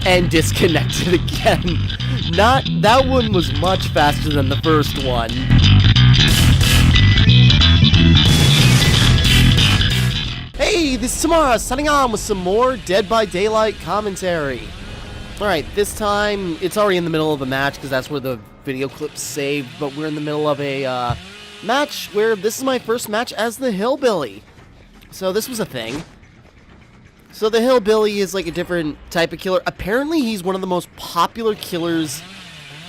and disconnected again. That one was much faster than the first one. Hey, this is Timmara signing on with some more Dead by Daylight commentary. Alright, this time, it's already in the middle of a match because that's where the video clip's saved, but we're in the middle of a match where this is my first match as the Hillbilly. So this was a thing. So the Hillbilly is like a different type of killer. Apparently he's one of the most popular killers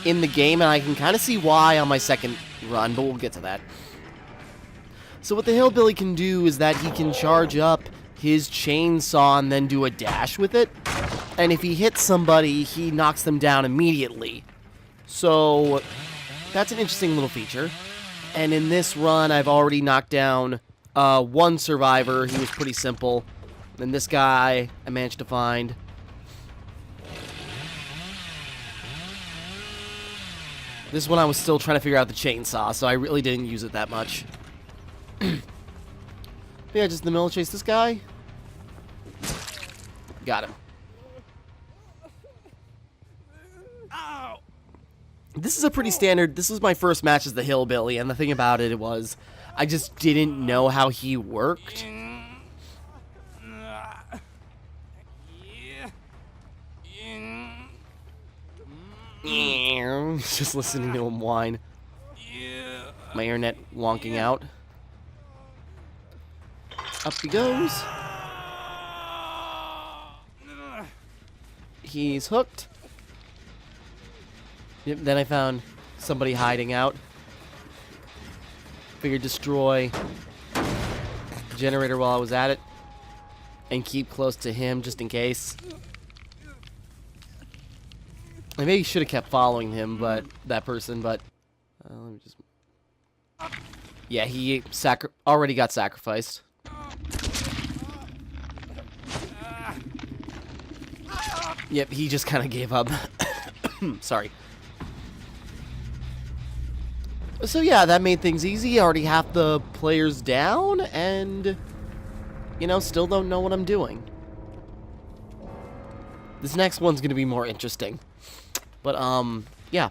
in the game, and I can kind of see why on my second run, but we'll get to that. So what the Hillbilly can do is that he can charge up his chainsaw and then do a dash with it. And if he hits somebody, he knocks them down immediately. So that's an interesting little feature. And in this run, I've already knocked down one survivor. He was pretty simple. And this guy, I managed to find. This one I was still trying to figure out the chainsaw, so I really didn't use it that much. Yeah, just in the middle, chase this guy. Got him. This is a pretty standard, this was my first match as the Hillbilly, and the thing about it was, I just didn't know how he worked. Just listening to him whine. My internet wonking out. Up he goes. He's hooked. Yep, then I found somebody hiding out. Figured destroy the generator while I was at it. And keep close to him just in case. I maybe should have kept following him, but that person, but let me just. Yeah, he already got sacrificed. Yep, he just kind of gave up. Sorry. So yeah, that made things easy. Already half the players down, and you know, still don't know what I'm doing. This next one's gonna be more interesting. But, yeah.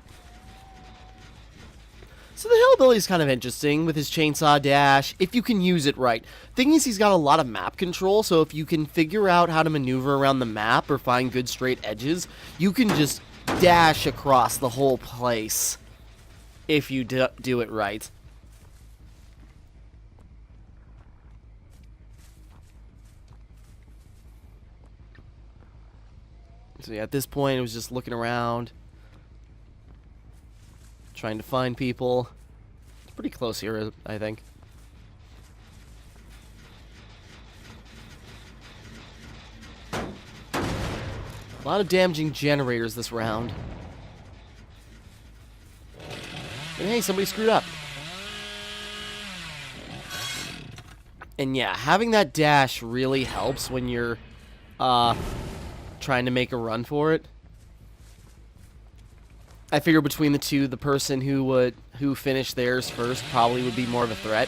So the Hillbilly's kind of interesting with his chainsaw dash, if you can use it right. Thing is, he's got a lot of map control, so if you can figure out how to maneuver around the map or find good straight edges, you can just dash across the whole place if you do it right. So yeah, at this point, it was just looking around, trying to find people. It's pretty close here, I think. A lot of damaging generators this round. And hey, somebody screwed up. And yeah, having that dash really helps when you're trying to make a run for it. I figure between the two, the person who finished theirs first probably would be more of a threat.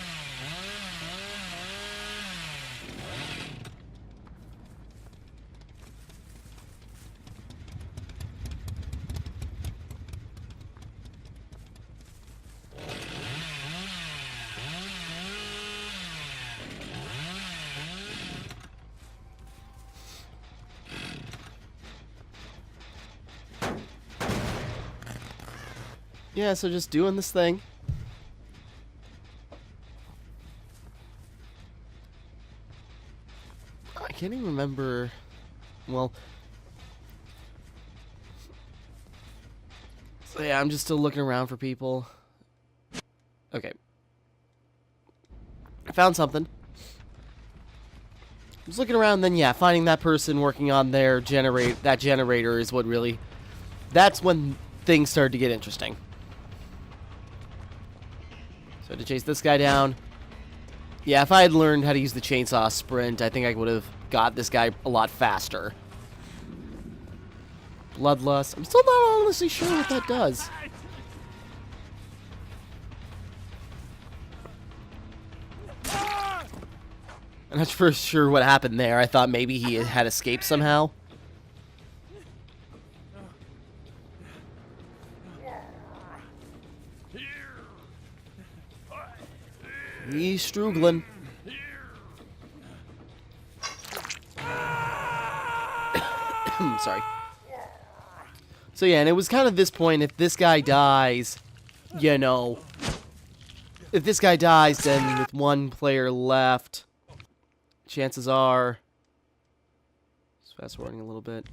Yeah, so just doing this thing. I can't even remember. Well, so yeah, I'm just still looking around for people. Okay. I found something. I was looking around, then yeah, finding that person working on their generator is what really, that's when things started to get interesting. So to chase this guy down. Yeah, if I had learned how to use the chainsaw sprint, I think I would have got this guy a lot faster. Bloodlust. I'm still not honestly sure what that does. I'm not for sure what happened there. I thought maybe he had escaped somehow. He's struggling. Sorry. So yeah, and it was kind of this point, if this guy dies, you know, if this guy dies, then with one player left, chances are, just fast forwarding a little bit.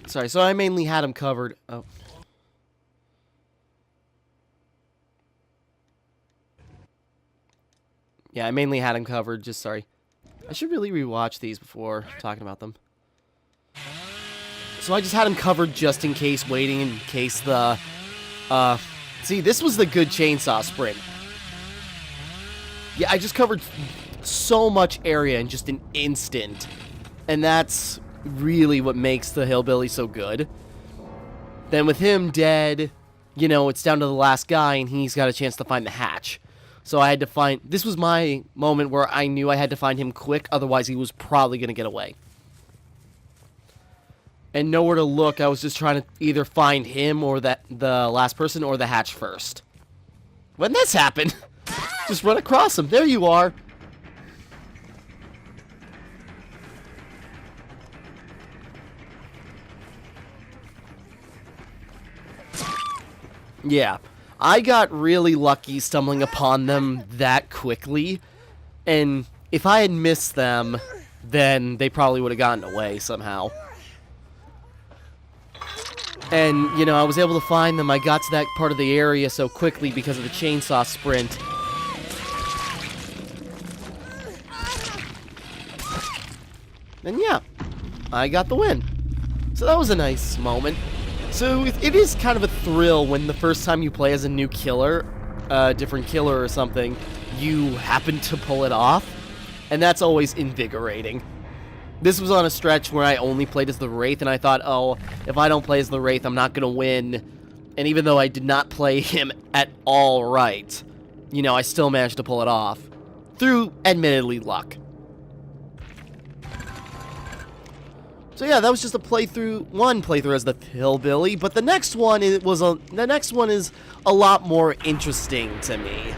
Sorry, so I mainly had him covered. Oh. Yeah, I mainly had him covered, just sorry. I should really rewatch these before talking about them. So I just had him covered just in case, waiting in case the... see, this was the good chainsaw sprint. Yeah, I just covered so much area in just an instant. And that's really what makes the Hillbilly so good. Then with him dead, you know, it's down to the last guy, and he's got a chance to find the hatch. So I had to find... This was my moment where I knew I had to find him quick, otherwise he was probably going to get away. And nowhere to look, I was just trying to either find him or the last person or the hatch first. When this happened, just run across him. There you are. Yeah. I got really lucky stumbling upon them that quickly, and if I had missed them, then they probably would have gotten away somehow. And, you know, I was able to find them. I got to that part of the area so quickly because of the chainsaw sprint. And yeah, I got the win. So that was a nice moment. So it is kind of a thrill when the first time you play as a new killer, different killer or something, you happen to pull it off, and that's always invigorating. This was on a stretch where I only played as the Wraith, and I thought, oh, if I don't play as the Wraith, I'm not going to win. And even though I did not play him at all right, you know, I still managed to pull it off. Through, admittedly, luck. So yeah, that was just a playthrough, one playthrough as the Hillbilly, but the next one is a lot more interesting to me.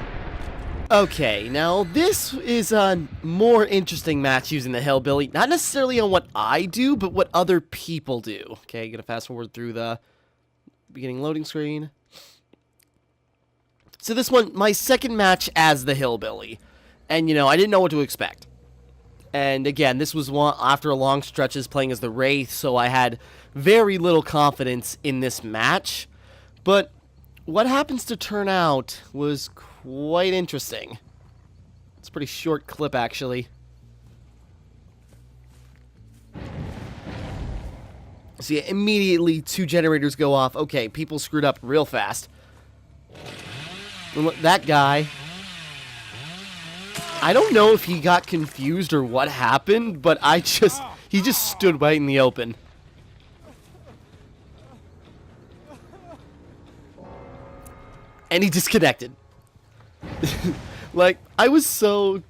Okay, now this is a more interesting match using the Hillbilly, not necessarily on what I do, but what other people do. Okay, gonna fast forward through the beginning loading screen. So this one, my second match as the Hillbilly, and you know, I didn't know what to expect. And again, this was one after a long stretches playing as the Wraith, so I had very little confidence in this match. But what happens to turn out was quite interesting. It's a pretty short clip, actually. So yeah, immediately 2 generators go off. Okay, people screwed up real fast. And that guy... I don't know if he got confused or what happened, but he just stood right in the open. And he disconnected. Like, I was so,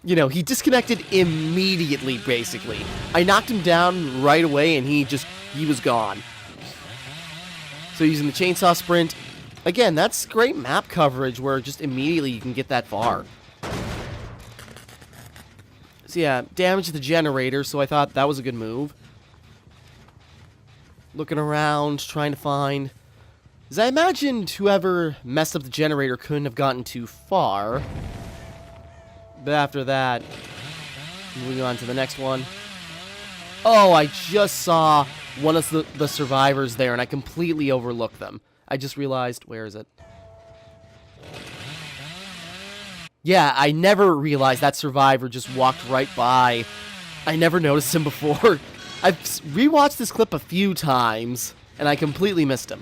you know, he disconnected immediately, basically. I knocked him down right away, and he was gone. So using the chainsaw sprint, again, that's great map coverage where just immediately you can get that far. So yeah, damaged the generator, so I thought that was a good move. Looking around, trying to find... Because I imagined whoever messed up the generator couldn't have gotten too far. But after that, moving on to the next one. Oh, I just saw one of the survivors there, and I completely overlooked them. I just realized... Where is it? Yeah, I never realized that survivor just walked right by. I never noticed him before. I've rewatched this clip a few times, and I completely missed him.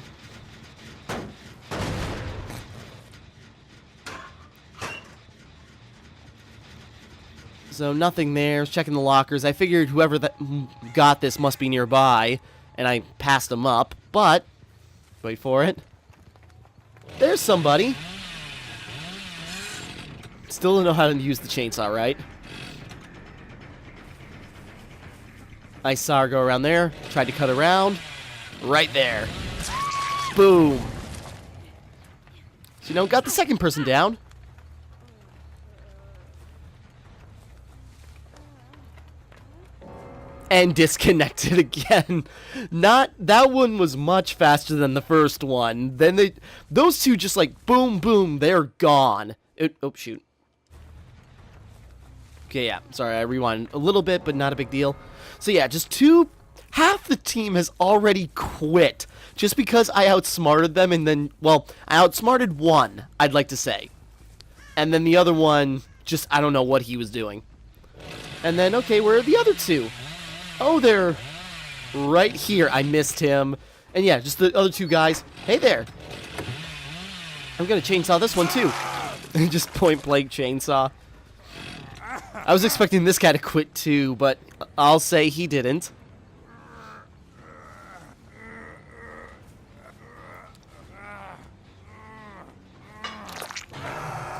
So nothing there. Checking the lockers. I figured whoever got this must be nearby, and I passed him up, but... Wait for it. There's somebody. Still don't know how to use the chainsaw, right? I saw her go around there, tried to cut around. Right there. Boom. So, got the second person down. And disconnected again. That one was much faster than the first one. Then those two just like boom, boom, they're gone. Oh, shoot. Okay, yeah, sorry, I rewound a little bit, but not a big deal. So yeah, half the team has already quit. Just because I outsmarted them and then, well, I outsmarted one, I'd like to say. And then the other one, I don't know what he was doing. And then, okay, where are the other two? Oh, they're right here. I missed him. And yeah, just the other two guys. Hey there. I'm going to chainsaw this one too. Just point blank chainsaw. I was expecting this guy to quit too, but I'll say he didn't.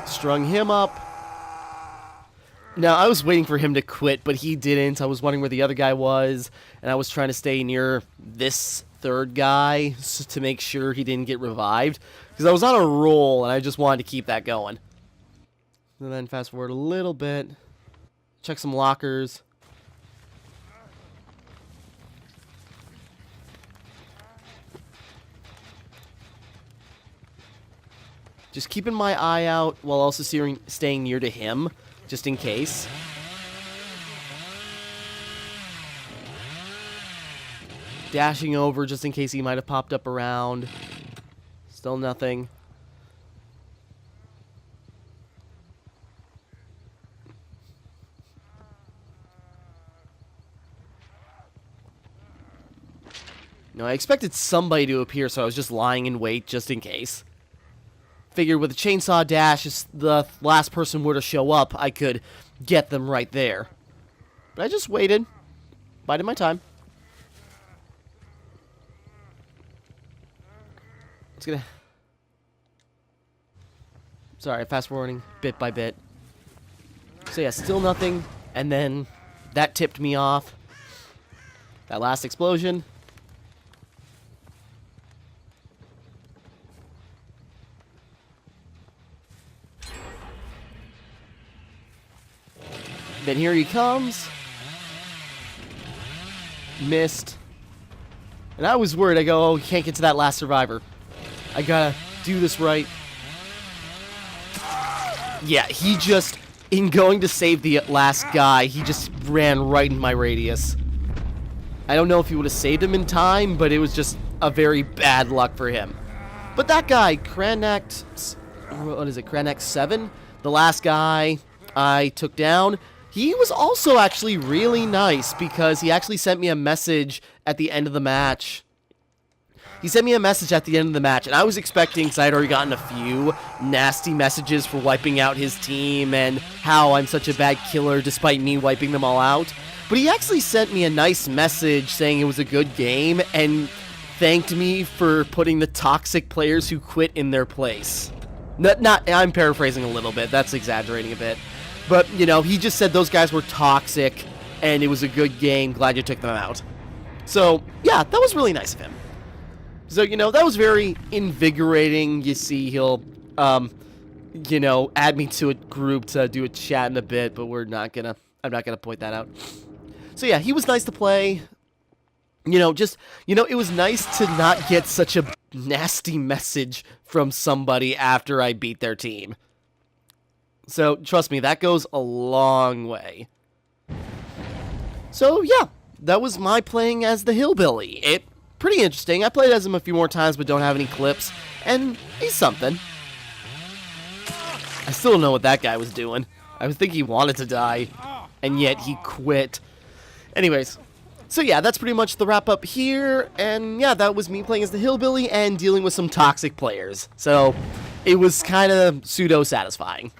Strung him up. Now, I was waiting for him to quit, but he didn't. I was wondering where the other guy was, and I was trying to stay near this third guy to make sure he didn't get revived, because I was on a roll, and I just wanted to keep that going. And then fast forward a little bit. Check some lockers. Just keeping my eye out while also staying near to him, just in case. Dashing over just in case he might have popped up around. Still nothing. No, I expected somebody to appear, so I was just lying in wait just in case. Figured with a chainsaw dash, if the last person were to show up, I could get them right there. But I just waited. Bided my time. It's gonna... Sorry, fast forwarding bit by bit. So yeah, still nothing. And then that tipped me off. That last explosion. Then here he comes. Missed. And I was worried. I go, oh, he can't get to that last survivor. I gotta do this right. Yeah, he just, in going to save the last guy, he just ran right in my radius. I don't know if he would have saved him in time, but it was just a very bad luck for him. But that guy, Cranex 7, the last guy I took down, he was also actually really nice because he actually sent me a message at the end of the match. He sent me a message at the end of the match, and I was expecting, because I had already gotten a few nasty messages for wiping out his team and how I'm such a bad killer despite me wiping them all out. But he actually sent me a nice message saying it was a good game and thanked me for putting the toxic players who quit in their place. I'm paraphrasing a little bit. That's exaggerating a bit. But, you know, he just said those guys were toxic, and it was a good game. Glad you took them out. So, yeah, that was really nice of him. So, you know, that was very invigorating. You see, he'll, you know, add me to a group to do a chat in a bit, but I'm not gonna point that out. So, yeah, he was nice to play. You know, it was nice to not get such a nasty message from somebody after I beat their team. So, trust me, that goes a long way. So, yeah, that was my playing as the Hillbilly. Pretty interesting. I played as him a few more times, but don't have any clips, and he's something. I still don't know what that guy was doing. I was thinking he wanted to die, and yet he quit. Anyways, so yeah, that's pretty much the wrap-up here, and yeah, that was me playing as the Hillbilly and dealing with some toxic players. So, it was kind of pseudo-satisfying.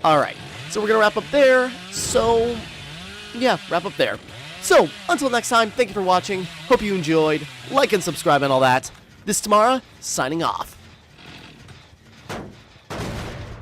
Alright, so we're going to wrap up there, so, yeah, wrap up there. So, until next time, thank you for watching, hope you enjoyed, like and subscribe and all that. This is Timmara, signing off.